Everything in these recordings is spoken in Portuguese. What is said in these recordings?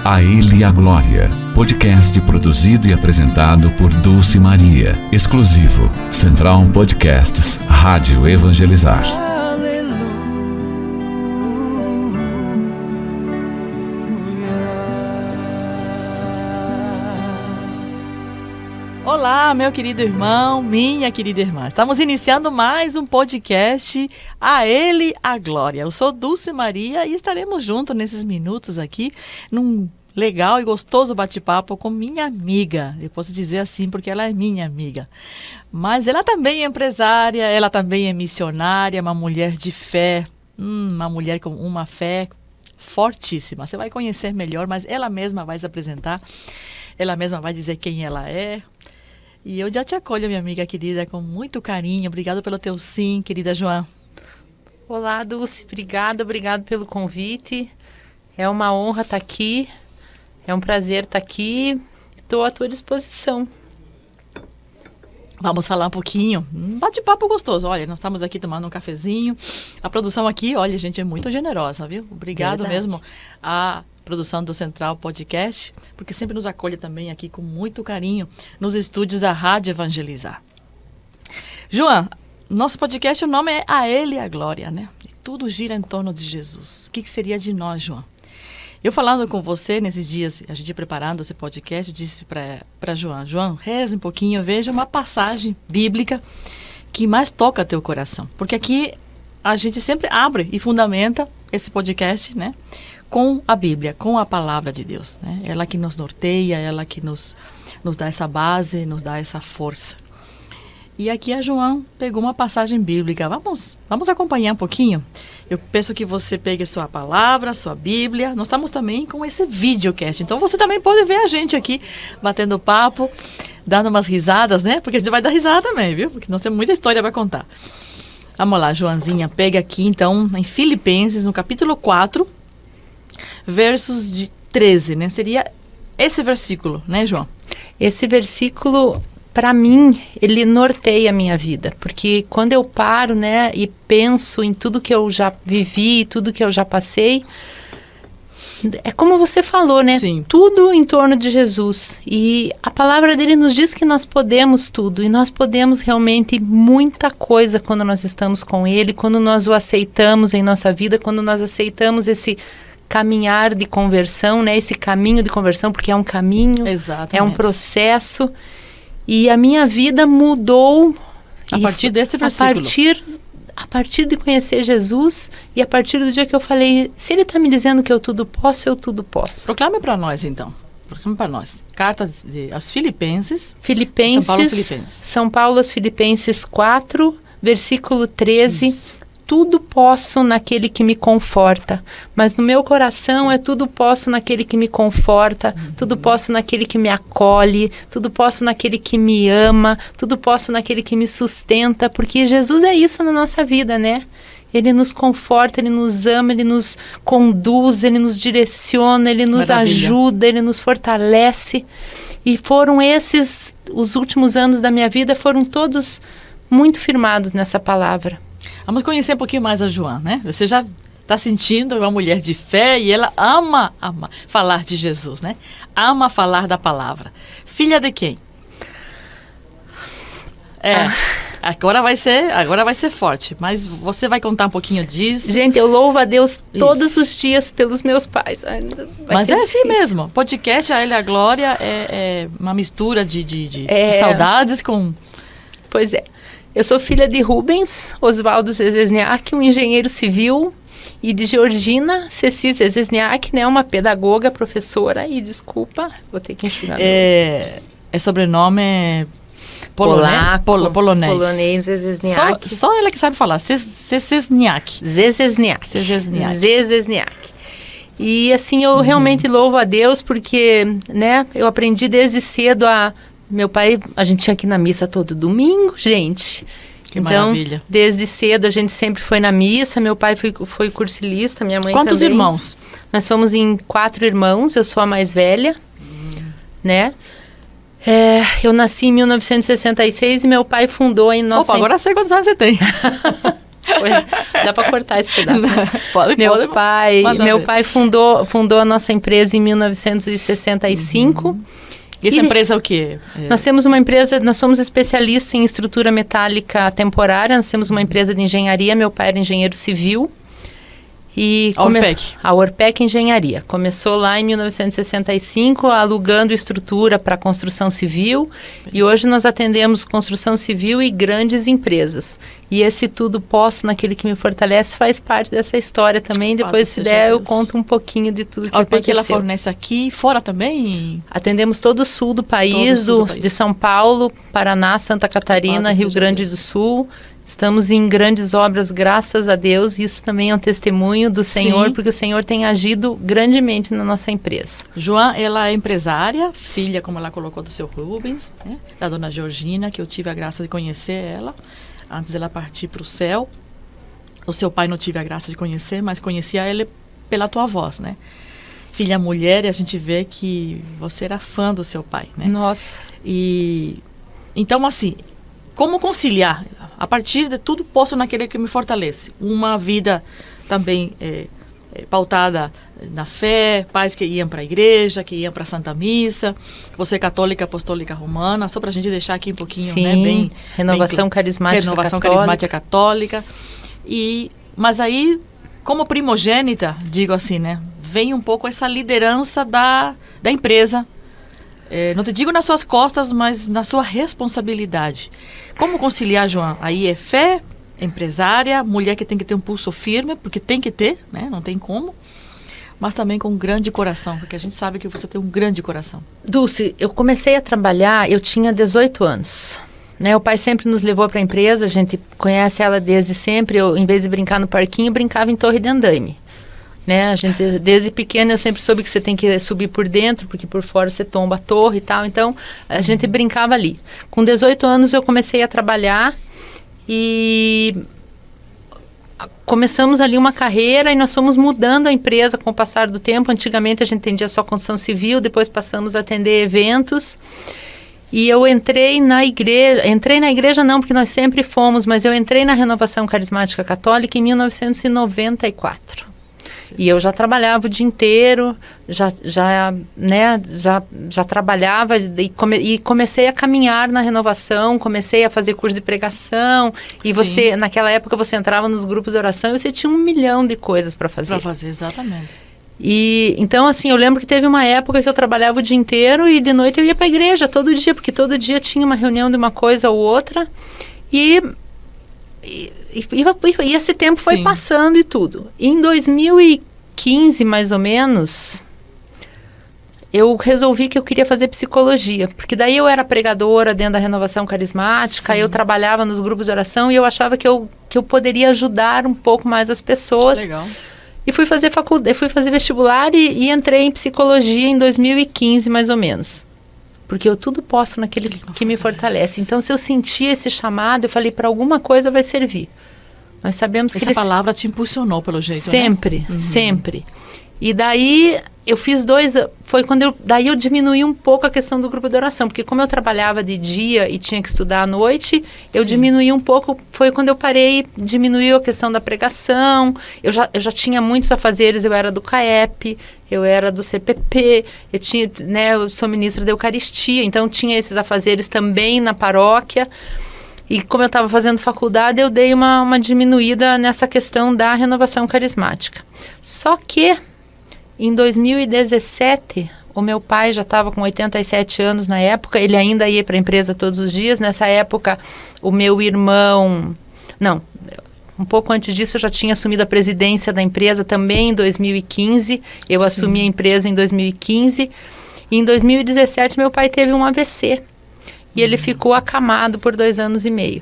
A Ele a Glória, podcast produzido e apresentado por Dulce Maria, exclusivo, Central Podcasts, Rádio Evangelizar. Olá, meu querido irmão, minha querida irmã. Estamos iniciando mais um podcast, A Ele a Glória. Eu sou Dulce Maria e estaremos juntos nesses minutos aqui, num legal e gostoso bate-papo com minha amiga. Eu posso dizer assim porque ela é minha amiga. Mas ela também é empresária, ela também é missionária, uma mulher de fé, uma mulher com uma fé fortíssima. Você vai conhecer melhor, mas ela mesma vai se apresentar, ela mesma vai dizer quem ela é. E eu já te acolho, minha amiga querida, com muito carinho. Obrigada pelo teu sim, querida Joan. Olá, Dulce. Obrigado pelo convite. É uma honra estar aqui. É um prazer estar aqui. Estou à tua disposição. Vamos falar um pouquinho. Um bate-papo gostoso. Olha, nós estamos aqui tomando um cafezinho. A produção aqui, olha, gente, é muito generosa, viu? Obrigado mesmo a produção do Central Podcast, porque sempre nos acolhe também aqui com muito carinho nos estúdios da Rádio Evangelizar. Joan, nosso podcast, o nome é A Ele a Glória, né? E tudo gira em torno de Jesus. O que seria de nós, Joan? Eu falando com você nesses dias, a gente preparando esse podcast, disse para Joan, reze um pouquinho, veja uma passagem bíblica que mais toca teu coração. Porque aqui a gente sempre abre e fundamenta esse podcast, né? Com a Bíblia, com a palavra de Deus, né? Ela que nos norteia, ela que nos dá essa base, nos dá essa força. E aqui a Joan pegou uma passagem bíblica. Vamos acompanhar um pouquinho? Eu peço que você pegue sua palavra, sua Bíblia. Nós estamos também com esse videocast. Então você também pode ver a gente aqui batendo papo, dando umas risadas, né? Porque a gente vai dar risada também, viu? Porque nós temos muita história para contar. Vamos lá, Joanzinha, pega aqui então em Filipenses, no capítulo 4, versos de 13, né? Seria esse versículo, né, João? Esse versículo, para mim, ele norteia a minha vida, porque quando eu paro, né, e penso em tudo que eu já vivi, tudo que eu já passei, é como você falou, né? Sim. Tudo em torno de Jesus. E a palavra dele nos diz que nós podemos tudo, e nós podemos realmente muita coisa quando nós estamos com ele, quando nós o aceitamos em nossa vida, quando nós aceitamos esse caminhar de conversão, né? Esse caminho de conversão, porque é um caminho, exatamente, é um processo. E a minha vida mudou a partir desse versículo. A partir de conhecer Jesus e a partir do dia que eu falei, se ele está me dizendo que eu tudo posso, eu tudo posso. Proclame para nós, então. Proclame para nós. Carta aos Filipenses. São Paulo aos Filipenses 4, versículo 13. Isso. Tudo posso naquele que me conforta, mas no meu coração é tudo posso naquele que me conforta, tudo posso naquele que me acolhe, tudo posso naquele que me ama, tudo posso naquele que me sustenta, porque Jesus é isso na nossa vida, né? Ele nos conforta, ele nos ama, ele nos conduz, ele nos direciona, ele nos ajuda, ele nos fortalece. E foram esses, os últimos anos da minha vida, foram todos muito firmados nessa palavra. Vamos conhecer um pouquinho mais a Joan, né? Você já está sentindo uma mulher de fé e ela ama falar de Jesus, né? Ama falar da palavra. Filha de quem? Agora vai ser forte, mas você vai contar um pouquinho disso. Gente, eu louvo a Deus todos os dias pelos meus pais. Mas é assim mesmo. Podcast, A Ele a Glória, é uma mistura de saudades com... Pois é. Eu sou filha de Rubens Oswaldo Zezesniak, um engenheiro civil, e de Georgina Ceci Zezesniak, né, uma pedagoga, professora, e desculpa, vou ter que enxugar. É sobrenome polonês. Polonês Zezesniak. Só ela que sabe falar, Zezesniak. E assim, eu realmente louvo a Deus porque, né, eu aprendi desde cedo Meu pai, a gente tinha que ir na missa todo domingo, gente. Que maravilha. Desde cedo a gente sempre foi na missa. Meu pai foi cursilista, minha mãe Quantos também. irmãos? Nós somos em 4 irmãos, eu sou a mais velha, né? Eu nasci em 1966 e meu pai fundou em nossa... Opa, agora sei quantos anos você tem. Dá para cortar esse pedaço. Né? Pode, meu pai fundou a nossa empresa em 1965. E essa empresa é o quê? Nós temos uma empresa, nós somos especialistas em estrutura metálica temporária, nós temos uma empresa de engenharia, meu pai era engenheiro civil. E a Orpec Engenharia. Começou lá em 1965, alugando estrutura para construção civil. E hoje nós atendemos construção civil e grandes empresas. E esse tudo posso naquele que me fortalece faz parte dessa história também. Depois, se der, eu conto um pouquinho de tudo que aconteceu. A Orpec, ela fornece aqui e fora também? Atendemos todo o sul do país, de São Paulo, Paraná, Santa Catarina, Rio Grande do Sul. Estamos em grandes obras, graças a Deus. Isso também é um testemunho do Senhor, porque o Senhor tem agido grandemente na nossa empresa. Joan, ela é empresária, filha, como ela colocou, do seu Rubens, né? Da dona Georgina, que eu tive a graça de conhecer ela, antes dela partir para o céu. O seu pai não tive a graça de conhecer, mas conhecia ele pela tua voz, né? Filha mulher, e a gente vê que você era fã do seu pai, né? Nossa. E então, assim, como conciliar? A partir de tudo, posso naquele que me fortalece. Uma vida também pautada na fé, pais que iam para a igreja, que iam para a Santa Missa. Você católica, apostólica romana, só para a gente deixar aqui um pouquinho, sim, né? Renovação carismática católica. Mas aí, como primogênita, digo assim, né? Vem um pouco essa liderança da empresa. Não te digo nas suas costas, mas na sua responsabilidade. Como conciliar, Joan? Aí é fé, empresária, mulher que tem que ter um pulso firme, porque tem que ter, né? Não tem como. Mas também com um grande coração, porque a gente sabe que você tem um grande coração. Dulce, eu comecei a trabalhar, eu tinha 18 anos. Né? O pai sempre nos levou para a empresa, a gente conhece ela desde sempre. Eu, em vez de brincar no parquinho, brincava em torre de andaime. Né? A gente, desde pequena eu sempre soube que você tem que subir por dentro, porque por fora você tomba a torre e tal, então a gente brincava ali. Com 18 anos eu comecei a trabalhar e começamos ali uma carreira e nós fomos mudando a empresa com o passar do tempo. Antigamente a gente atendia só construção civil, depois passamos a atender eventos. E eu entrei na igreja não, porque nós sempre fomos, mas eu entrei na Renovação Carismática Católica em 1994. E eu já trabalhava o dia inteiro, já trabalhava e comecei a caminhar na renovação, comecei a fazer curso de pregação. E você, naquela época, você entrava nos grupos de oração e você tinha 1 milhão de coisas para fazer. Para fazer, exatamente. E então, assim, eu lembro que teve uma época que eu trabalhava o dia inteiro e de noite eu ia para a igreja todo dia, porque todo dia tinha uma reunião de uma coisa ou outra. E esse tempo foi passando e tudo. Em 2015, mais ou menos, eu resolvi que eu queria fazer psicologia. Porque daí eu era pregadora dentro da Renovação Carismática, eu trabalhava nos grupos de oração e eu achava que eu poderia ajudar um pouco mais as pessoas. Legal. E fui fazer faculdade, fui fazer vestibular e entrei em psicologia em 2015, mais ou menos. Porque eu tudo posso naquele que me fortalece. Então, se eu sentir esse chamado, eu falei, para alguma coisa vai servir. Nós sabemos que essa palavra te impulsionou pelo jeito, sempre, né? Sempre. E daí eu fiz foi quando daí eu diminuí um pouco a questão do grupo de oração, porque como eu trabalhava de dia e tinha que estudar à noite, eu diminuí um pouco, foi quando eu parei, diminuiu a questão da pregação, eu já tinha muitos afazeres, eu era do CAEP, eu era do CPP, eu sou ministra da Eucaristia, então tinha esses afazeres também na paróquia. E como eu estava fazendo faculdade, eu dei uma diminuída nessa questão da renovação carismática. Só que, em 2017, o meu pai já estava com 87 anos na época, ele ainda ia para a empresa todos os dias. Nessa época, o meu irmão... Não, um pouco antes disso, eu já tinha assumido a presidência da empresa também em 2015. Eu assumi a empresa em 2015. E em 2017, meu pai teve um AVC. E ele ficou acamado por 2 anos e meio.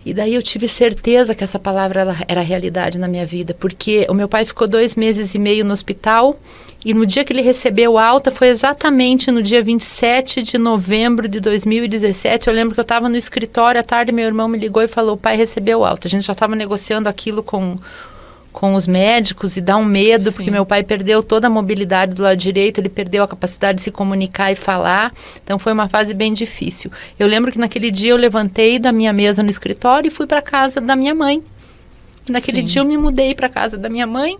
E daí eu tive certeza que essa palavra era realidade na minha vida, porque o meu pai ficou 2 meses e meio no hospital, e no dia que ele recebeu alta, foi exatamente no dia 27 de novembro de 2017, eu lembro que eu estava no escritório à tarde, meu irmão me ligou e falou, o pai recebeu alta. A gente já estava negociando aquilo com com os médicos, e dá um medo, Sim. porque meu pai perdeu toda a mobilidade do lado direito, ele perdeu a capacidade de se comunicar e falar, então foi uma fase bem difícil. Eu lembro que naquele dia eu levantei da minha mesa no escritório e fui para casa da minha mãe. Naquele Sim. dia eu me mudei para casa da minha mãe,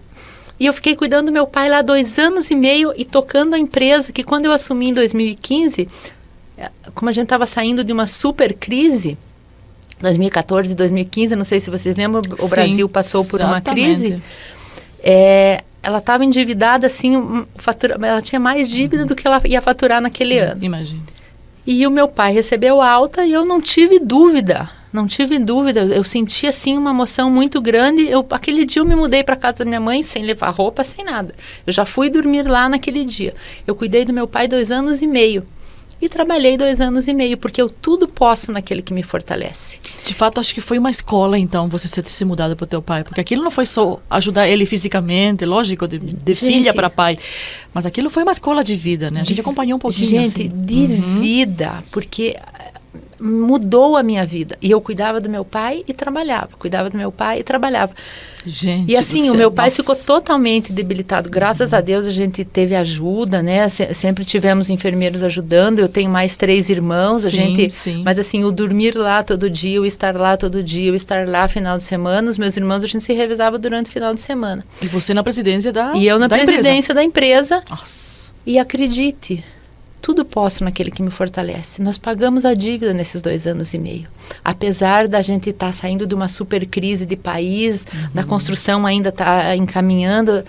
e eu fiquei cuidando do meu pai lá 2 anos e meio e tocando a empresa, que quando eu assumi em 2015, como a gente estava saindo de uma super crise, 2014, 2015, não sei se vocês lembram, o Sim, Brasil passou por uma exatamente. crise. Ela estava endividada, assim, ela tinha mais dívida do que ela ia faturar naquele Sim, ano. imagino. E o meu pai recebeu alta e eu não tive dúvida. Eu senti, assim, uma emoção muito grande. Aquele dia eu me mudei para casa da minha mãe sem levar roupa, sem nada. Eu já fui dormir lá naquele dia. Eu cuidei do meu pai 2 anos e meio. E trabalhei 2 anos e meio, porque eu tudo posso naquele que me fortalece. De fato, acho que foi uma escola, então, você ter se mudado para o teu pai. Porque aquilo não foi só ajudar ele fisicamente, lógico, de filha para pai. Mas aquilo foi uma escola de vida, né? A gente acompanhou um pouquinho, gente, assim. de vida, porque mudou a minha vida. E eu cuidava do meu pai e trabalhava. Cuidava do meu pai e trabalhava. Gente E assim, do o céu, meu pai nossa. ficou totalmente debilitado. Graças a Deus a gente teve ajuda, né? Sempre tivemos enfermeiros ajudando. Eu tenho mais 3 irmãos. Sim. Mas assim, o dormir lá todo dia, o estar lá todo dia, o estar lá final de semana, os meus irmãos, a gente se revezava durante o final de semana. E você na presidência da E eu na presidência da empresa. Nossa. E acredite, tudo posso naquele que me fortalece. Nós pagamos a dívida nesses 2 anos e meio. Apesar da gente estar saindo de uma super crise de país, da construção ainda está encaminhando,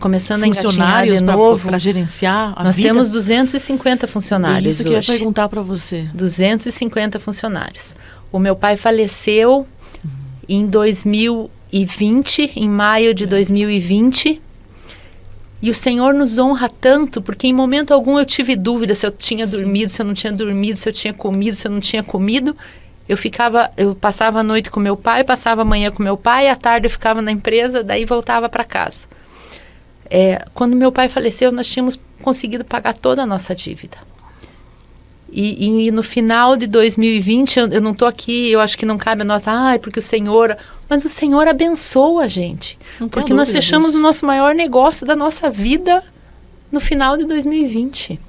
começando a engatinhar de novo. Para gerenciar a Nós vida. temos 250 funcionários Isso que eu ia hoje. perguntar para você. 250 funcionários. O meu pai faleceu em 2020, em maio de 2020. E o Senhor nos honra tanto, porque em momento algum eu tive dúvida se eu tinha dormido, se eu não tinha dormido, se eu tinha comido, se eu não tinha comido. Eu passava a noite com meu pai, passava a manhã com meu pai, à tarde eu ficava na empresa, daí voltava para casa. Quando meu pai faleceu, nós tínhamos conseguido pagar toda a nossa dívida. E no final de 2020, eu não estou aqui, eu acho que não cabe a nossa, porque o Senhor... Mas o Senhor abençoa a gente. Porque nós fechamos o nosso maior negócio da nossa vida no final de 2020.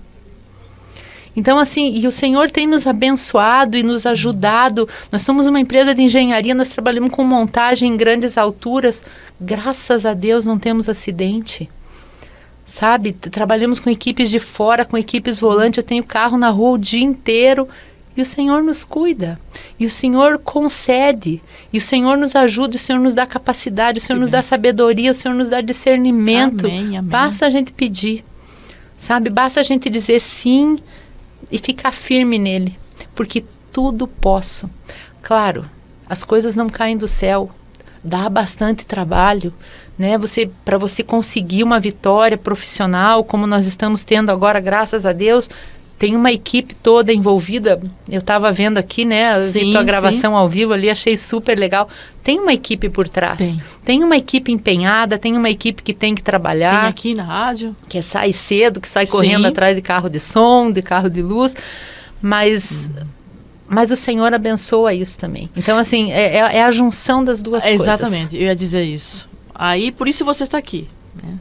Então, assim, e o Senhor tem nos abençoado e nos ajudado. Nós somos uma empresa de engenharia, nós trabalhamos com montagem em grandes alturas. Graças a Deus não temos acidente. Sabe? Trabalhamos com equipes de fora, com equipes volantes. Eu tenho carro na rua o dia inteiro. E o Senhor nos cuida. E o Senhor concede. E o Senhor nos ajuda. O Senhor nos dá capacidade. O Senhor nos dá sabedoria. O Senhor nos dá discernimento. Amém. Basta a gente pedir. Sabe? Basta a gente dizer sim e ficar firme nele. Porque tudo posso. Claro, as coisas não caem do céu. Dá bastante trabalho, né? Para você conseguir uma vitória profissional, como nós estamos tendo agora, graças a Deus, tem uma equipe toda envolvida. Eu estava vendo aqui, né? Eu vi tua gravação ao vivo ali, achei super legal. Tem uma equipe por trás. Tem uma equipe empenhada, tem uma equipe que tem que trabalhar. Tem aqui na rádio. Que sai cedo, que sai correndo atrás de carro de som, de carro de luz. Mas o Senhor abençoa isso também. Então, assim, é a junção das duas coisas. Exatamente, eu ia dizer isso. Aí, por isso você está aqui, né?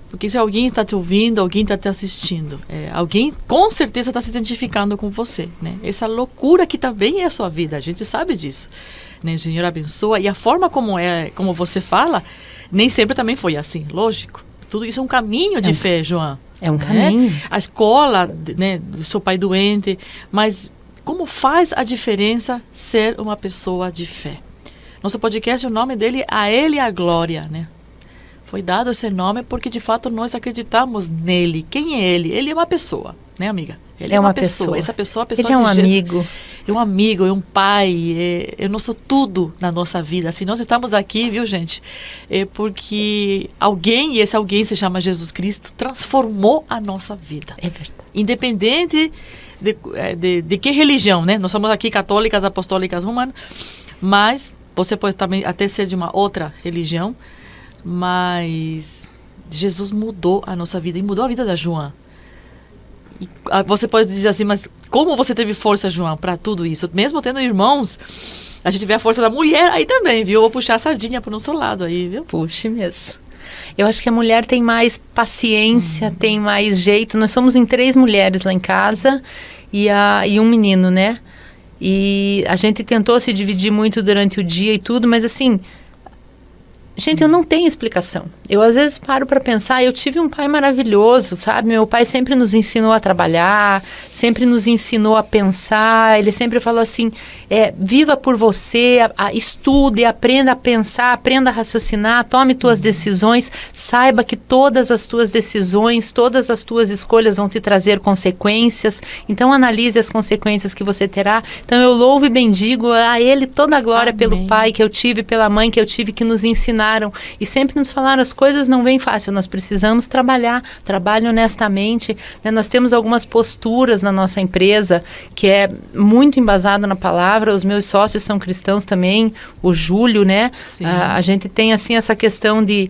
Porque se alguém está te ouvindo, alguém está te assistindo, alguém com certeza está se identificando com você, né? Essa loucura que também é a sua vida, a gente sabe disso, né? O Senhor abençoa, e a forma como você fala, nem sempre também foi assim, lógico. Tudo isso é um caminho de fé, João. É um caminho. A escola, né, do seu pai doente, mas como faz a diferença ser uma pessoa de fé? Nosso podcast, o nome dele, A Ele a Glória, né? Foi dado esse nome porque, de fato, nós acreditamos nele. Quem é ele? Ele é uma pessoa, né, amiga? Ele é uma pessoa. Essa pessoa é a pessoa ele é um de amigo. É um amigo, é um pai, é nosso tudo na nossa vida. Assim, nós estamos aqui, viu, gente? Porque alguém, e esse alguém se chama Jesus Cristo, transformou a nossa vida. É verdade. Independente de que religião, né? Nós somos aqui católicas, apostólicas, romanas, mas você pode também até ser de uma outra religião, mas Jesus mudou a nossa vida e mudou a vida da João. E você pode dizer assim, mas como você teve força, João, para tudo isso? Mesmo tendo irmãos a gente vê a força da mulher aí também, viu? Eu vou puxar a sardinha pro nosso lado aí, viu? Puxe mesmo. Eu acho que a mulher tem mais paciência, tem mais jeito. Nós somos em 3 mulheres lá em casa e um menino, né? E a gente tentou se dividir muito durante o dia e tudo, mas assim... Gente, eu não tenho explicação. Eu, às vezes, paro para pensar, eu tive um pai maravilhoso, sabe? Meu pai sempre nos ensinou a trabalhar, sempre nos ensinou a pensar. Ele sempre falou assim, viva por você, estude, aprenda a pensar, aprenda a raciocinar, tome tuas decisões, saiba que todas as tuas decisões, todas as tuas escolhas vão te trazer consequências. Então, analise as consequências que você terá. Então, eu louvo e bendigo a Ele toda a glória pelo pai que eu tive, pela mãe que eu tive, que nos ensinaram. E sempre nos falaram, as coisas não vêm fácil, nós precisamos trabalhe honestamente, né? Nós temos algumas posturas na nossa empresa que é muito embasado na palavra, os meus sócios são cristãos também, o Júlio, né? A gente tem assim essa questão de,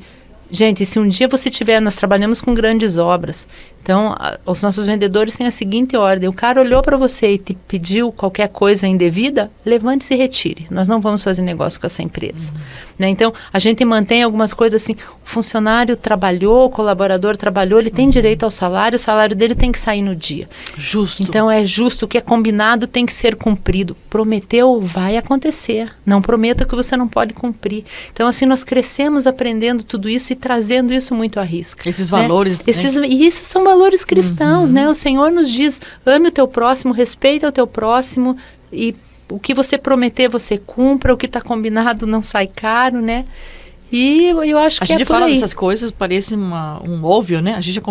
gente, se um dia você tiver, nós trabalhamos com grandes obras, então os nossos vendedores têm a seguinte ordem, o cara olhou para você e te pediu qualquer coisa indevida, levante-se e retire, nós não vamos fazer negócio com essa empresa. Né? Então, a gente mantém algumas coisas assim, o funcionário trabalhou, o colaborador trabalhou, ele tem direito ao salário, o salário dele tem que sair no dia. Justo. Então, é justo, o que é combinado tem que ser cumprido. Prometeu, vai acontecer. Não prometa que você não pode cumprir. Então, assim, nós crescemos aprendendo tudo isso e trazendo isso muito à risca. Esses valores. Né? E esses são valores cristãos, né? O Senhor nos diz, ame o teu próximo, respeita o teu próximo e o que você prometer, você cumpra, o que está combinado não sai caro, né? E eu acho que é por aí. A gente fala dessas coisas, parece um óbvio, né? A gente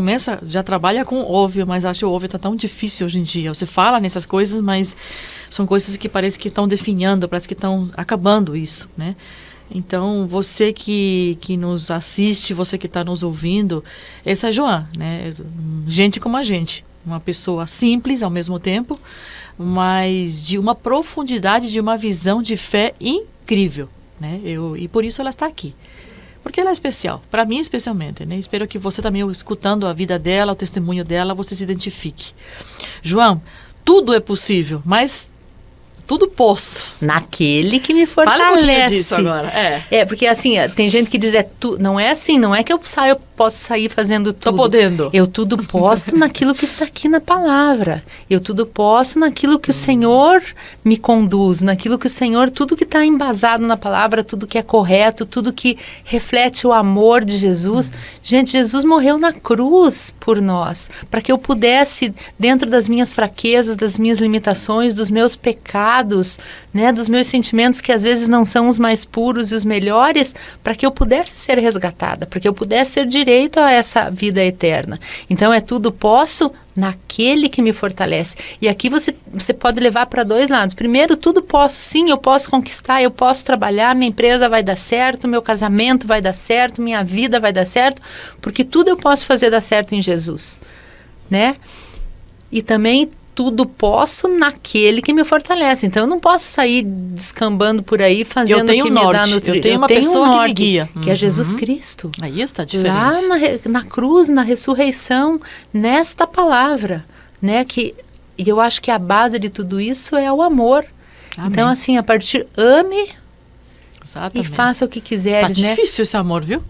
já trabalha com óbvio, mas acho que o óbvio está tão difícil hoje em dia. Você fala nessas coisas, mas são coisas que parece que estão definhando, parece que estão acabando isso, né? Então, você que nos assiste, você que está nos ouvindo, essa é a Joan, né? Gente como a gente, uma pessoa simples ao mesmo tempo, mas de uma profundidade, de uma visão de fé incrível, né? E por isso ela está aqui. Porque ela é especial, para mim especialmente, né? Espero que você também, escutando a vida dela, o testemunho dela, você se identifique. João, tudo é possível, mas tudo posso. Naquele que me fortalece. Fala um pouquinho disso agora. Porque assim, tem gente que diz, não é assim, não é que eu posso sair fazendo tudo. Tô podendo. Eu tudo posso naquilo que está aqui na palavra. Eu tudo posso naquilo que o Senhor me conduz, naquilo que o Senhor, tudo que está embasado na palavra, tudo que é correto, tudo que reflete o amor de Jesus. Gente, Jesus morreu na cruz por nós, para que eu pudesse, dentro das minhas fraquezas, das minhas limitações, dos meus pecados, né, dos meus sentimentos que às vezes não são os mais puros e os melhores, para que eu pudesse ser resgatada, para que eu pudesse ter direito a essa vida eterna. Então é tudo posso naquele que me fortalece. E aqui você pode levar para 2 lados. Primeiro, tudo posso, sim, eu posso conquistar, eu posso trabalhar, minha empresa vai dar certo, meu casamento vai dar certo, minha vida vai dar certo, porque tudo eu posso fazer dar certo em Jesus, né? E também tudo posso naquele que me fortalece. Então, eu não posso sair descambando por aí fazendo o que me dá no trilho. Eu tenho uma pessoa que me guia. Que é Jesus Cristo. Aí está a diferença. Lá na cruz, na ressurreição, nesta palavra, né? E eu acho que a base de tudo isso é o amor. Amém. Então, assim, ame... Exatamente. E faça o que quiseres, né? Tá difícil esse amor, viu?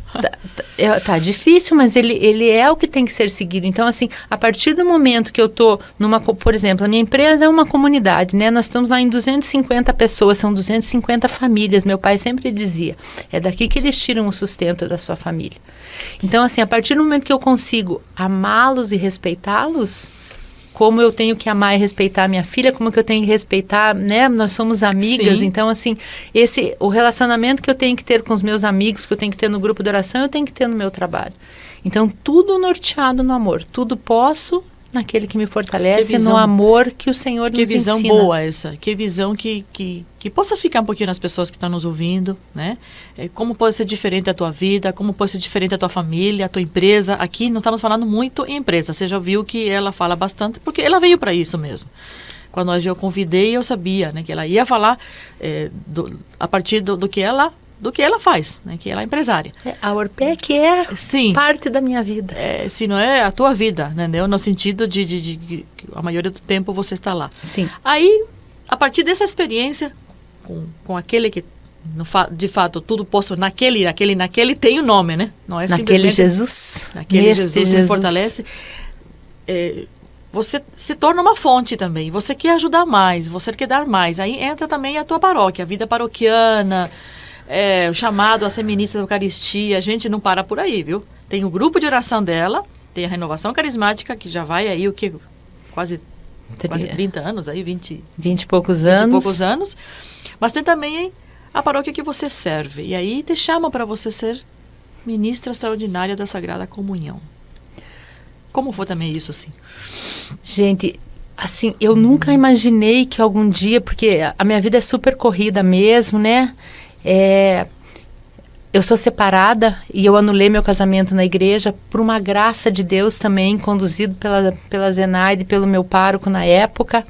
Tá difícil, mas ele é o que tem que ser seguido. Então, assim, a partir do momento que eu tô por exemplo, a minha empresa é uma comunidade, né? Nós estamos lá em 250 pessoas, são 250 famílias. Meu pai sempre dizia, é daqui que eles tiram o sustento da sua família. Então, assim, a partir do momento que eu consigo amá-los e respeitá-los, como eu tenho que amar e respeitar a minha filha, como que eu tenho que respeitar, né? Nós somos amigas, Sim. Então, assim, o relacionamento que eu tenho que ter com os meus amigos, que eu tenho que ter no grupo de oração, eu tenho que ter no meu trabalho. Então, tudo norteado no amor. Tudo posso naquele que me fortalece, no amor que o Senhor nos ensina. Que visão boa essa. Que visão que possa ficar um pouquinho nas pessoas que estão nos ouvindo, né? Como pode ser diferente a tua vida, como pode ser diferente a tua família, a tua empresa. Aqui não estamos falando muito em empresa. Você já viu que ela fala bastante, porque ela veio para isso mesmo. Quando eu convidei, eu sabia, né, que ela ia falar a partir do que ela faz, né, que ela é empresária. A Orpec é Sim. parte da minha vida. Se não é a tua vida, entendeu? No sentido de a maioria do tempo você está lá. Sim. Aí, a partir dessa experiência, com aquele que, de fato, tudo posso naquele tem o nome, né? Não é naquele Jesus. Naquele Jesus que me fortalece. Você se torna uma fonte também. Você quer ajudar mais, você quer dar mais. Aí entra também a tua paróquia, a vida paroquiana, o chamado a ser ministra da Eucaristia. A gente não para por aí, viu? Tem o grupo de oração dela, tem a renovação carismática, que já vai aí quase 30 anos, aí 20 e poucos anos. Mas tem também a paróquia que você serve. E aí te chamam para você ser ministra extraordinária da Sagrada Comunhão. Como foi também isso, assim? Gente, assim, eu nunca imaginei que algum dia, porque a minha vida é super corrida mesmo, né? Eu sou separada e eu anulei meu casamento na igreja por uma graça de Deus também, conduzido pela Zenaide, pelo meu pároco na época.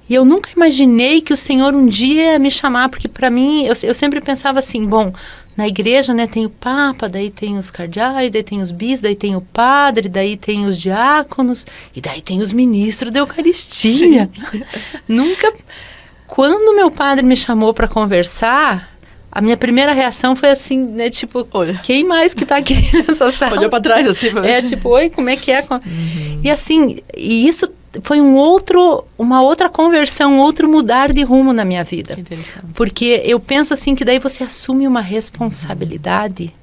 E eu nunca imaginei que o Senhor um dia ia me chamar, porque para mim, eu sempre pensava assim, bom, na igreja, né, tem o Papa, daí tem os cardeais, daí tem os bispos, daí tem o padre, daí tem os diáconos, e daí tem os ministros da Eucaristia. Nunca... Quando meu padre me chamou para conversar, a minha primeira reação foi assim, né, tipo, olha, quem mais que tá aqui nessa sala? Olhou para trás assim. Tipo, oi, como é que é? E assim, e isso foi uma outra conversão, outro mudar de rumo na minha vida. Porque eu penso assim que daí você assume uma responsabilidade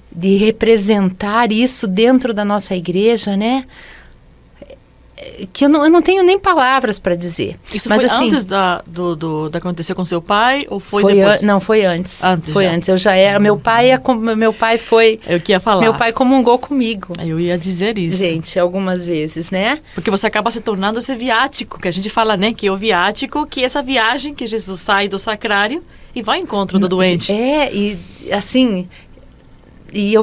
de representar isso dentro da nossa igreja, né? Que eu não tenho nem palavras para dizer. Isso mas, foi assim, antes da acontecer com seu pai ou foi depois? Não, foi antes. Foi antes. Eu já era. Meu pai foi. Eu que ia falar. Meu pai comungou comigo. Eu ia dizer isso. Gente, algumas vezes, né? Porque você acaba se tornando esse viático, que a gente fala, né? Que é o viático, que é essa viagem que Jesus sai do sacrário e vai ao encontro do doente. E assim. E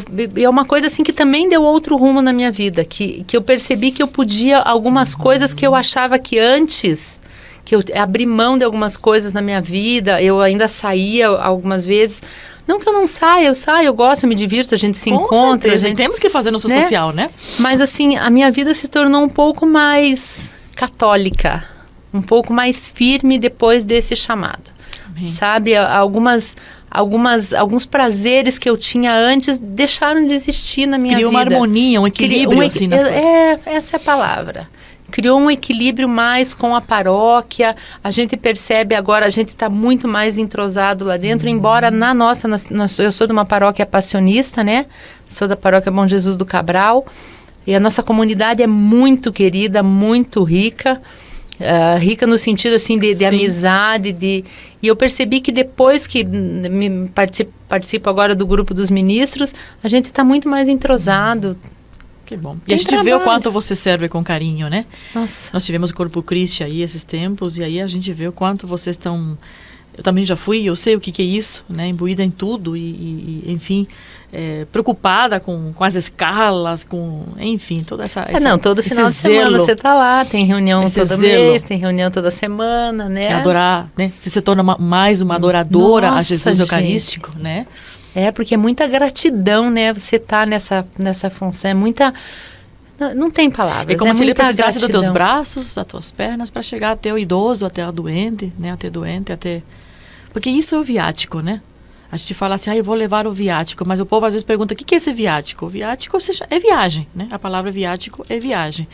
é uma coisa assim que também deu outro rumo na minha vida, que eu percebi que eu podia algumas coisas que eu achava que antes, que eu abri mão de algumas coisas na minha vida, eu ainda saía algumas vezes. Não que eu não saia, eu gosto, eu me divirto, a gente se encontra. Temos que fazer nosso social, né? Mas assim, a minha vida se tornou um pouco mais católica, um pouco mais firme depois desse chamado. Amém. Sabe, alguns prazeres que eu tinha antes deixaram de existir na minha vida. Criou uma harmonia, um equilíbrio, assim, nas coisas. Essa é a palavra. Criou um equilíbrio mais com a paróquia. A gente percebe agora, a gente está muito mais entrosado lá dentro, embora na nossa... eu sou de uma paróquia passionista, né? Sou da paróquia Bom Jesus do Cabral. E a nossa comunidade é muito querida, muito rica. Rica no sentido assim de amizade, e eu percebi que depois que participo agora do grupo dos ministros, a gente está muito mais entrosado. Que bom. E a gente vê o quanto você serve com carinho, né? Nossa. Nós tivemos o Corpo Christi aí esses tempos, e aí a gente vê o quanto vocês estão... Eu também já fui, eu sei o que é isso, né? Imbuída em tudo e enfim... preocupada com as escalas, enfim, toda essa todo final de semana você tá lá, tem reunião todo mês, tem reunião toda semana, né? Adorar, né? Você se torna mais uma adoradora a Jesus Eucarístico, né? Porque é muita gratidão, né? Você tá nessa função, é muita... Não tem palavras. É como se ele precisasse dos teus braços, das tuas pernas, para chegar até o idoso, até a doente, né? Até... Porque isso é o viático, né? A gente fala assim, eu vou levar o viático, mas o povo às vezes pergunta, o que é esse viático? O viático é viagem, né? A palavra viático é viagem.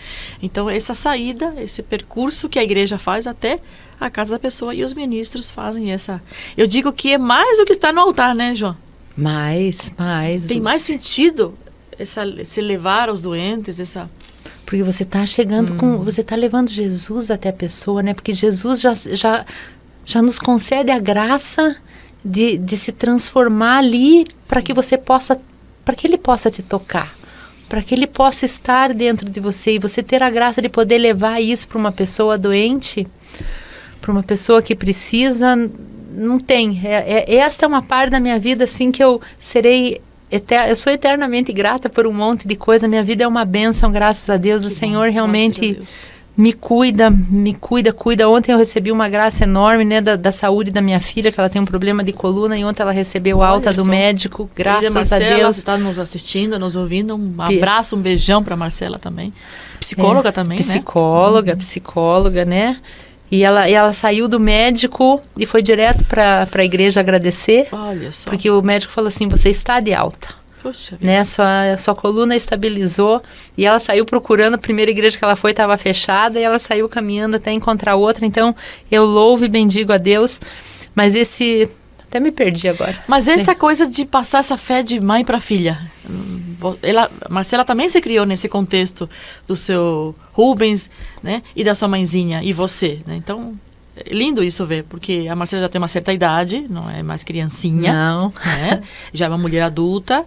Então, essa saída, esse percurso que a igreja faz até a casa da pessoa, e os ministros fazem essa... Eu digo que é mais do que estar no altar, né, João? Mais. Tem mais sentido se levar aos doentes, Porque você está chegando você está levando Jesus até a pessoa, né? Porque Jesus já nos concede a graça de se transformar ali para que você possa, para que ele possa te tocar, para que ele possa estar dentro de você e você ter a graça de poder levar isso para uma pessoa doente, para uma pessoa que precisa. Não tem. Essa é uma parte da minha vida assim que eu serei eu sou eternamente grata por um monte de coisa. Minha vida é uma bênção, graças a Deus. O Senhor realmente me cuida. Ontem eu recebi uma graça enorme, né, da saúde da minha filha, que ela tem um problema de coluna, e ontem ela recebeu alta do médico, graças a Deus. Está nos assistindo, nos ouvindo. Um abraço, um beijão para Marcela também. Psicóloga também, psicóloga, né? E ela saiu do médico e foi direto para a igreja agradecer. Olha só. Porque o médico falou assim, você está de alta. Puxa vida. Né? Sua coluna estabilizou. E ela saiu procurando, a primeira igreja que ela foi estava fechada. E ela saiu caminhando até encontrar outra. Então, eu louvo e bendigo a Deus. Mas até me perdi agora. Mas essa coisa de passar essa fé de mãe para filha. Marcela também se criou nesse contexto do seu Rubens, né? E da sua mãezinha, e você, né? Então, é lindo isso ver, porque a Marcela já tem uma certa idade, não é mais criancinha. Não. Né? Já é uma mulher adulta.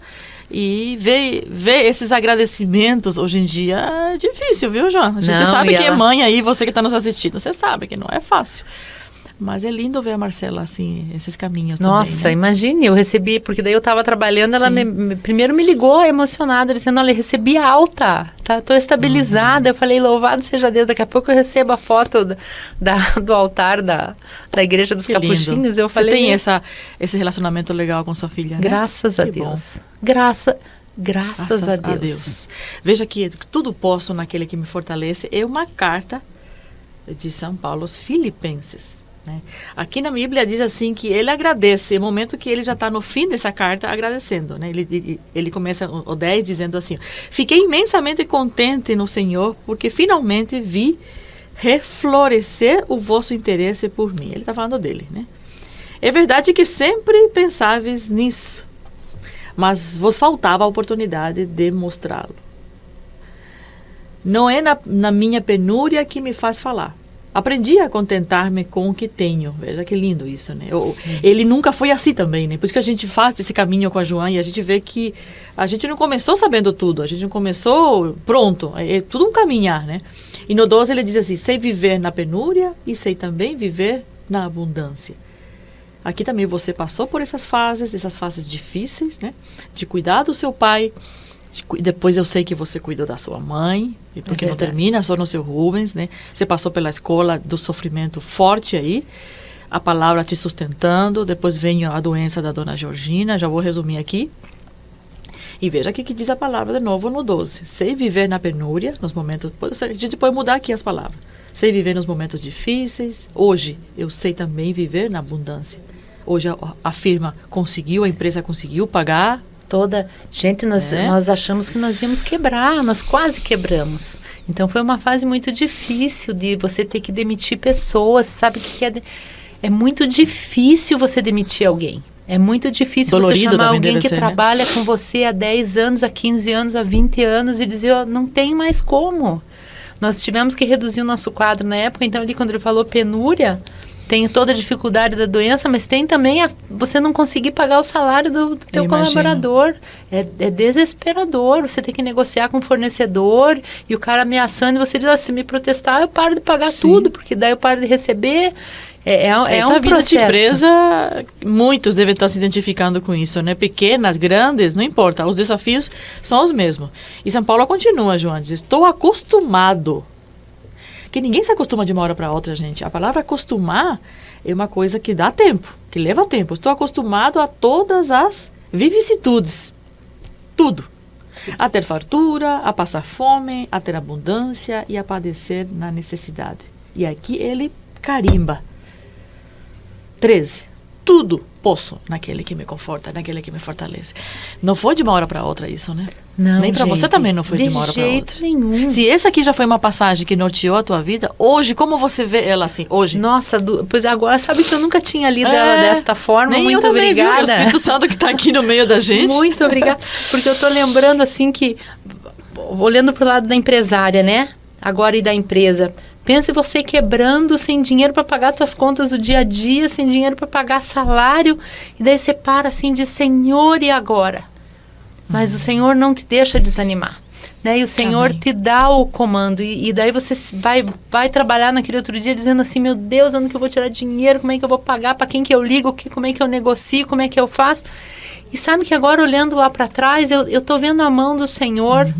E ver esses agradecimentos hoje em dia é difícil, viu, João? A gente sabe que é mãe aí, você que está nos assistindo, você sabe que não é fácil. Mas é lindo ver a Marcela, assim, esses caminhos também, Nossa, né? imagine, eu recebi, porque daí eu estava trabalhando, ela primeiro me ligou emocionada, dizendo, olha, recebi alta, tá? Tô estabilizada. Eu falei, louvado seja Deus, daqui a pouco eu recebo a foto do altar da Igreja dos Capuchinhos. Eu falei, você tem esse relacionamento legal com sua filha, né? Graças a Deus. Graças a Deus. Veja que tudo posso naquele que me fortalece é uma carta de São Paulo aos Filipenses. Né? Aqui na Bíblia diz assim que ele agradece, no momento que ele já está no fim dessa carta agradecendo. Né? Ele começa o 10 dizendo assim, fiquei imensamente contente no Senhor, porque finalmente vi reflorescer o vosso interesse por mim. Ele está falando dele. Né? É verdade que sempre pensáveis nisso, mas vos faltava a oportunidade de mostrá-lo. Não é na minha penúria que me faz falar. Aprendi a contentar-me com o que tenho. Veja que lindo isso, né? Ele nunca foi assim também, né? Por isso que a gente faz esse caminho com a Joana e a gente vê que a gente não começou sabendo tudo. A gente não começou pronto. É tudo um caminhar, né? E no 12 ele diz assim, sei viver na penúria e sei também viver na abundância. Aqui também você passou por essas fases difíceis, né? De cuidar do seu pai. Depois eu sei que você cuidou da sua mãe, porque não termina só no seu Rubens, né? Você passou pela escola do sofrimento forte aí, a palavra te sustentando, depois vem a doença da dona Georgina, já vou resumir aqui. E veja aqui que diz a palavra de novo no 12. Sei viver na penúria, nos momentos... A gente pode mudar aqui as palavras. Sei viver nos momentos difíceis. Hoje, eu sei também viver na abundância. Hoje a firma conseguiu, a empresa conseguiu pagar. Gente, nós achamos que nós íamos quebrar, nós quase quebramos. Então foi uma fase muito difícil de você ter que demitir pessoas, sabe o que é? É muito difícil você demitir alguém. É muito difícil dolorido você chamar alguém que ser, trabalha com você há 10 anos, há 15 anos, há 20 anos e dizer, não tem mais como. Nós tivemos que reduzir o nosso quadro na época, então ali quando ele falou penúria, tem toda a dificuldade da doença, mas tem também você não conseguir pagar o salário do teu colaborador. É desesperador. Você tem que negociar com o fornecedor e o cara ameaçando e você diz, se me protestar, eu paro de pagar tudo, porque daí eu paro de receber. Essa um vida processo. de empresa, muitos devem estar se identificando com isso, né? Pequenas, grandes, não importa. Os desafios são os mesmos. E São Paulo continua, João, diz, estou acostumado. Porque ninguém se acostuma de uma hora para outra, gente. A palavra acostumar é uma coisa que dá tempo, que leva tempo. Estou acostumado a todas as vicissitudes. Tudo. A ter fartura, a passar fome, a ter abundância e a padecer na necessidade. E aqui ele carimba. 13. Tudo posso naquele que me conforta, naquele que me fortalece. Não foi de uma hora para outra isso, né? Não, nem para você também não foi de uma hora para outra. De jeito nenhum. Se essa aqui já foi uma passagem que norteou a tua vida, hoje, como você vê ela assim, hoje? Nossa, pois agora, sabe que eu nunca tinha lido ela desta forma. Nem muito eu também, obrigada. Viu? O Espírito Santo que está aqui no meio da gente. Muito obrigada. Porque eu tô lembrando assim que, olhando pro lado da empresária, né? Agora e da empresa. Pense você quebrando, sem dinheiro para pagar suas contas do dia a dia, sem dinheiro para pagar salário. E daí você para assim e diz, Senhor, e agora? Mas o Senhor não te deixa desanimar. Né? E o Senhor te dá o comando. E daí você vai trabalhar naquele outro dia dizendo assim, meu Deus, onde que eu vou tirar dinheiro? Como é que eu vou pagar? Para quem que eu ligo? Como é que eu negocio? Como é que eu faço? E sabe que agora, olhando lá para trás, eu tô vendo a mão do Senhor...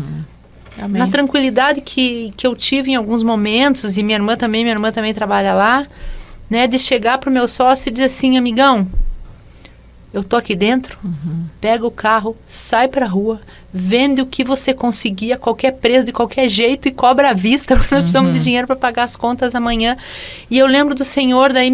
Amém. Na tranquilidade que eu tive em alguns momentos, e minha irmã também trabalha lá, né, de chegar pro meu sócio e dizer assim, amigão, eu tô aqui dentro, pega o carro, sai pra rua, vende o que você conseguir a qualquer preço, de qualquer jeito, e cobra à vista, porque nós precisamos de dinheiro para pagar as contas amanhã. E eu lembro do Senhor daí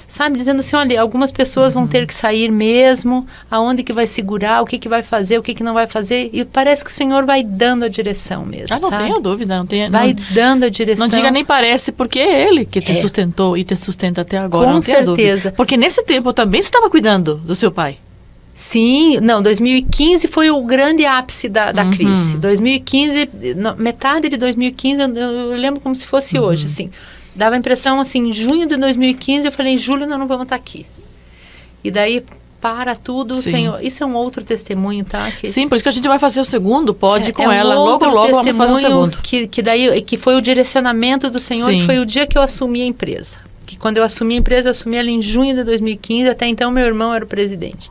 sabe, dizendo assim, olha, algumas pessoas vão ter que sair mesmo, aonde que vai segurar, o que que vai fazer, o que que não vai fazer, e parece que o Senhor vai dando a direção mesmo, não tenho dúvida, vai dando a direção. Não diga nem parece, porque é Ele que te sustentou e te sustenta até agora, com não tenho certeza. Dúvida. Porque nesse tempo também você estava cuidando do seu pai. Sim, não, 2015 foi o grande ápice da crise. 2015, metade de 2015, eu lembro como se fosse hoje, assim. Dava a impressão, assim, em junho de 2015, eu falei, em julho nós não vamos estar aqui. E daí, para tudo, Senhor. Isso é um outro testemunho, tá? Sim, por isso que a gente vai fazer o segundo, pode com ela. Logo vamos fazer o segundo. Que foi o direcionamento do Senhor, que foi o dia que eu assumi a empresa. Que quando eu assumi a empresa, eu assumi ela em junho de 2015, até então meu irmão era o presidente.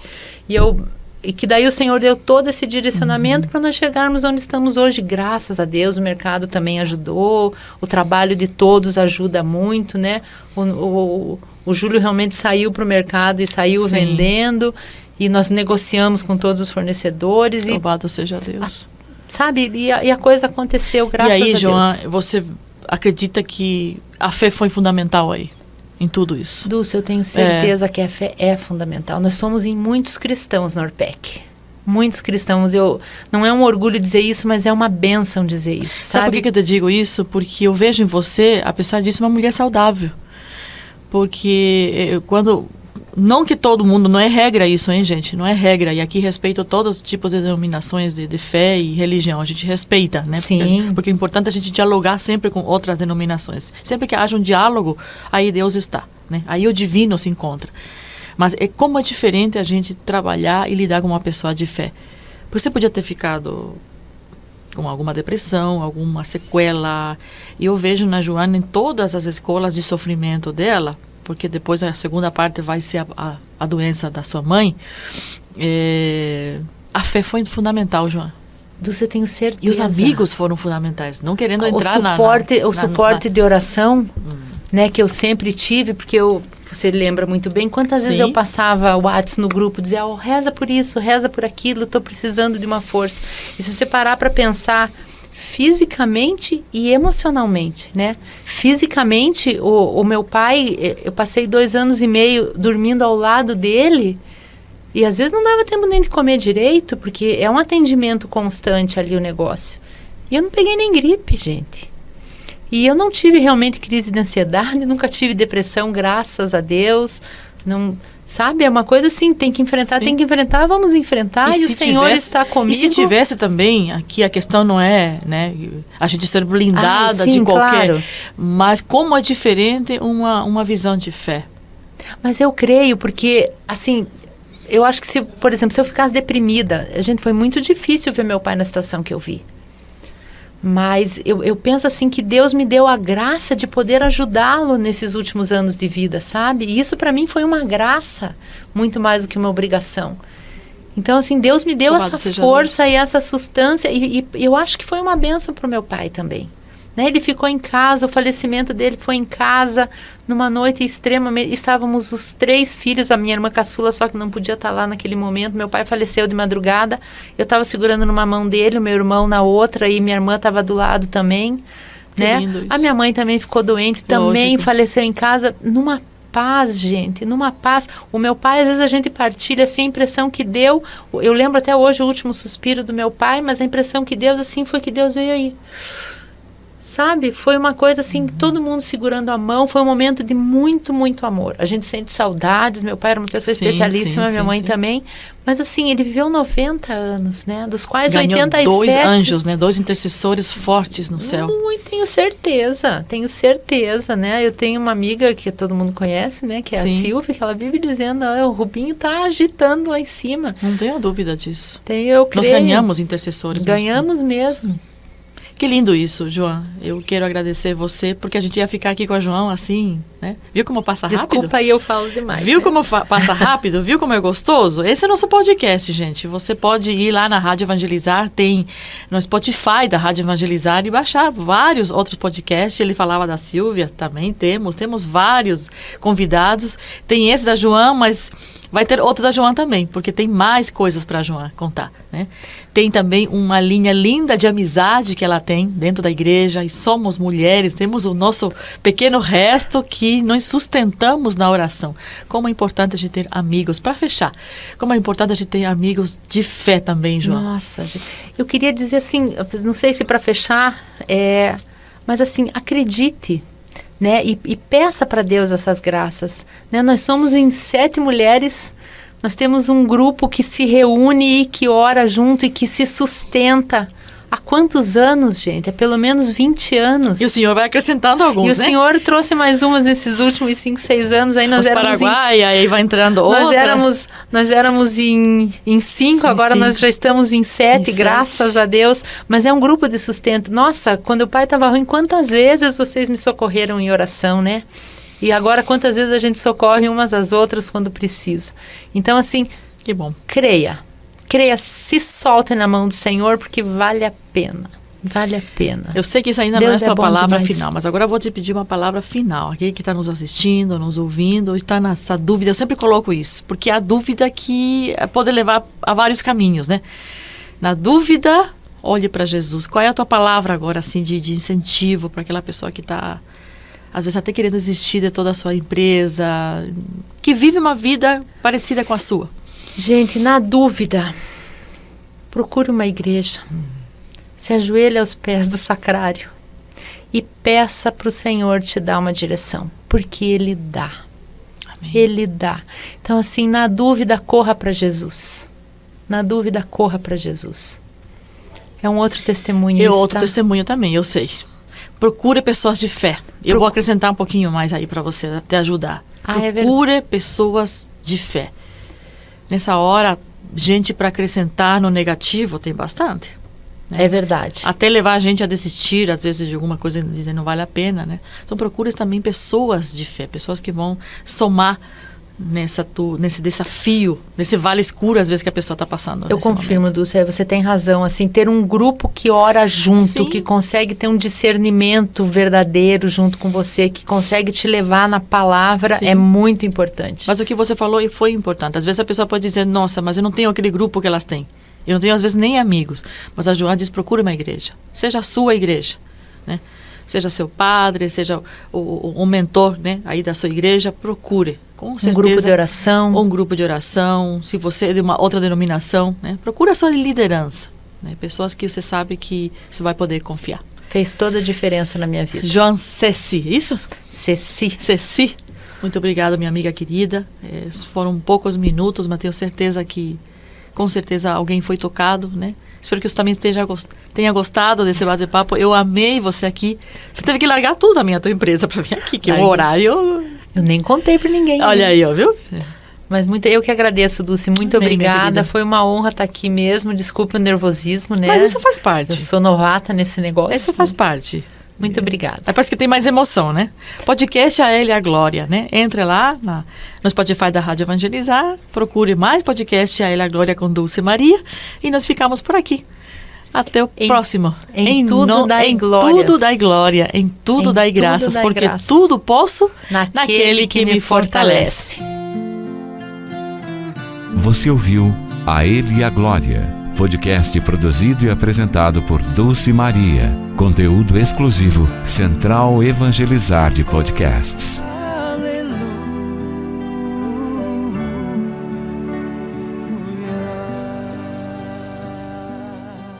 E que daí o Senhor deu todo esse direcionamento para nós chegarmos onde estamos hoje, graças a Deus. O mercado também ajudou, o trabalho de todos ajuda muito, né? O Júlio realmente saiu para o mercado e saiu vendendo, e nós negociamos com todos os fornecedores. Louvado seja Deus. Sabe? E a coisa aconteceu, graças a Deus. E aí, João, você acredita que a fé foi fundamental aí? Em tudo isso. Dulce, eu tenho certeza que a fé é fundamental. Nós somos em muitos cristãos na Orpec. Muitos cristãos. Não é um orgulho dizer isso, mas é uma bênção dizer isso. Sabe por que eu te digo isso? Porque eu vejo em você, apesar disso, uma mulher saudável. Porque não que todo mundo, não é regra isso, hein, gente? Não é regra. E aqui respeito todos os tipos de denominações de fé e religião. A gente respeita, né? Sim. Porque é importante a gente dialogar sempre com outras denominações. Sempre que haja um diálogo, aí Deus está, né? Aí o divino se encontra. Mas como é diferente a gente trabalhar e lidar com uma pessoa de fé. Porque você podia ter ficado com alguma depressão, alguma sequela. E eu vejo na Joana, em todas as escolas de sofrimento dela, porque depois a segunda parte vai ser a doença da sua mãe, a fé foi fundamental, João. Dulce, eu tenho certeza. E os amigos foram fundamentais, não querendo entrar o suporte de oração, né, que eu sempre tive, porque você lembra muito bem, quantas vezes eu passava o WhatsApp no grupo, dizia, reza por isso, reza por aquilo, estou precisando de uma força. E se você parar para pensar fisicamente e emocionalmente, né? Fisicamente, o meu pai, eu passei 2 anos e meio dormindo ao lado dele, e às vezes não dava tempo nem de comer direito, porque é um atendimento constante ali o negócio. E eu não peguei nem gripe, gente. E eu não tive realmente crise de ansiedade, nunca tive depressão, graças a Deus. Não, sabe, é uma coisa assim, tem que enfrentar, vamos enfrentar, e o Senhor está comigo. E se tivesse também, aqui a questão não é, né, a gente ser blindada de qualquer... Claro. Mas como é diferente uma visão de fé. Mas eu creio, porque, assim, eu acho que por exemplo, se eu ficasse deprimida, foi muito difícil ver meu pai na situação que eu vi. Mas eu penso assim que Deus me deu a graça de poder ajudá-lo nesses últimos anos de vida, sabe? E isso para mim foi uma graça, muito mais do que uma obrigação. Então, assim, Deus me deu essa força e essa sustância, e eu acho que foi uma bênção para o meu pai também. Né? Ele ficou em casa, o falecimento dele foi em casa, numa noite extremamente... Estávamos os 3 filhos, a minha irmã caçula, só que não podia estar lá naquele momento. Meu pai faleceu de madrugada, eu estava segurando numa mão dele, o meu irmão na outra, e minha irmã estava do lado também. Né? A minha mãe também ficou doente, também faleceu em casa, numa paz, gente, numa paz. O meu pai, às vezes a gente partilha assim, a impressão que deu, eu lembro até hoje o último suspiro do meu pai, mas a impressão que Deus, assim, foi que Deus veio aí. Sabe? Foi uma coisa assim, todo mundo segurando a mão, foi um momento de muito, muito amor. A gente sente saudades, meu pai era uma pessoa especialíssima, minha mãe também, mas assim, ele viveu 90 anos, né? Dos quais ganhou 87... 2 anjos, né? 2 intercessores fortes no céu. Tenho certeza, né? Eu tenho uma amiga que todo mundo conhece, né? Que é a Silvia, que ela vive dizendo, o Rubinho tá agitando lá em cima. Não tenho dúvida disso. Eu creio. Nós ganhamos intercessores. Ganhamos mesmo. Que lindo isso, João. Eu quero agradecer você, porque a gente ia ficar aqui com a João assim, né? Viu como passa rápido? Desculpa aí, eu falo demais. Viu como passa rápido? Viu como é gostoso? Esse é nosso podcast, gente. Você pode ir lá na Rádio Evangelizar, tem no Spotify da Rádio Evangelizar e baixar vários outros podcasts. Ele falava da Silvia, também temos vários convidados. Tem esse da João, mas Vai ter outro da Joana também, porque tem mais coisas para a Joana contar, né? Tem também uma linha linda de amizade que ela tem dentro da igreja, e somos mulheres, temos o nosso pequeno resto que nós sustentamos na oração. Como é importante a gente ter amigos, para fechar, como é importante a gente ter amigos de fé também, Joana. Nossa, eu queria dizer assim, não sei se para fechar, mas assim, acredite, né? E peça para Deus essas graças, né? Nós somos em 7 mulheres, nós temos um grupo que se reúne e que ora junto e que se sustenta. Há quantos anos, gente? É pelo menos 20 anos. E o senhor vai acrescentando alguns, né? E o senhor trouxe mais umas nesses últimos 5, 6 anos. Aí nós éramos Paraguai, aí vai entrando outra. Nós éramos em 5, agora nós já estamos em 7, graças a Deus. Mas é um grupo de sustento. Nossa, quando o pai estava ruim, quantas vezes vocês me socorreram em oração, né? E agora, quantas vezes a gente socorre umas às outras quando precisa. Então, assim, que bom. Creia, se solte na mão do Senhor, porque vale a pena. Vale a pena. Eu sei que isso ainda Deus não é sua palavra final, mas agora eu vou te pedir uma palavra final. Aquele que está nos assistindo, nos ouvindo, está nessa dúvida, eu sempre coloco isso, porque a dúvida que pode levar a vários caminhos, né? Na dúvida, olhe para Jesus. Qual é a tua palavra agora, assim, de incentivo para aquela pessoa que está, às vezes, até querendo desistir de toda a sua empresa, que vive uma vida parecida com a sua? Gente, na dúvida, procure uma igreja, se ajoelhe aos pés do sacrário e peça para o Senhor te dar uma direção, porque Ele dá. Amém. Ele dá. Então, assim, na dúvida, corra para Jesus. Na dúvida, corra para Jesus. É um outro testemunho. É outro testemunho também, eu sei. Procure pessoas de fé. Eu vou acrescentar um pouquinho mais aí para você te ajudar. Procure pessoas de fé. Nessa hora, gente para acrescentar no negativo tem bastante. Né? É verdade. Até levar a gente a desistir, às vezes, de alguma coisa, dizendo não vale a pena, né? Então, procure também pessoas de fé, pessoas que vão somar nesse desafio, nesse vale escuro, às vezes, que a pessoa está passando. Eu confirmo, Dulce, você tem razão. Assim, ter um grupo que ora junto, Sim. que consegue ter um discernimento verdadeiro junto com você, que consegue te levar na palavra, Sim. é muito importante. Mas o que você falou foi importante. Às vezes a pessoa pode dizer, nossa, mas eu não tenho aquele grupo que elas têm. Eu não tenho, às vezes, nem amigos. Mas a Joana diz, procure uma igreja. Seja a sua igreja, né? Seja seu padre, seja o mentor, né, aí da sua igreja, procure. Com certeza, um grupo de oração. Um grupo de oração. Se você é de uma outra denominação, né, procure a sua liderança. Né, pessoas que você sabe que você vai poder confiar. Fez toda a diferença na minha vida. Joana Ceci, isso? Ceci. Muito obrigada, minha amiga querida. Foram poucos minutos, mas tenho certeza que, com certeza, alguém foi tocado, né? Espero que você também tenha gostado desse bate-papo. Eu amei você aqui. Você teve que largar tudo da tua empresa para vir aqui, que é um horário... Eu nem contei para ninguém. Olha aí, ó, viu? Mas eu que agradeço, Dulce. Muito obrigada. Foi uma honra estar aqui mesmo. Desculpe o nervosismo, né? Mas isso faz parte. Eu sou novata nesse negócio. Isso faz parte. Muito obrigada. Parece que tem mais emoção, né? Podcast A Ele e a Glória, né? Entre lá no Spotify da Rádio Evangelizar, procure mais podcast A Ele e a Glória com Dulce Maria e nós ficamos por aqui. Até o próximo. Em tudo dai glória. Em tudo dai glória, em tudo dai graças, porque tudo posso naquele que me fortalece. Você ouviu A Ele e a Glória. Podcast produzido e apresentado por Dulce Maria. Conteúdo exclusivo Central Evangelizar de Podcasts.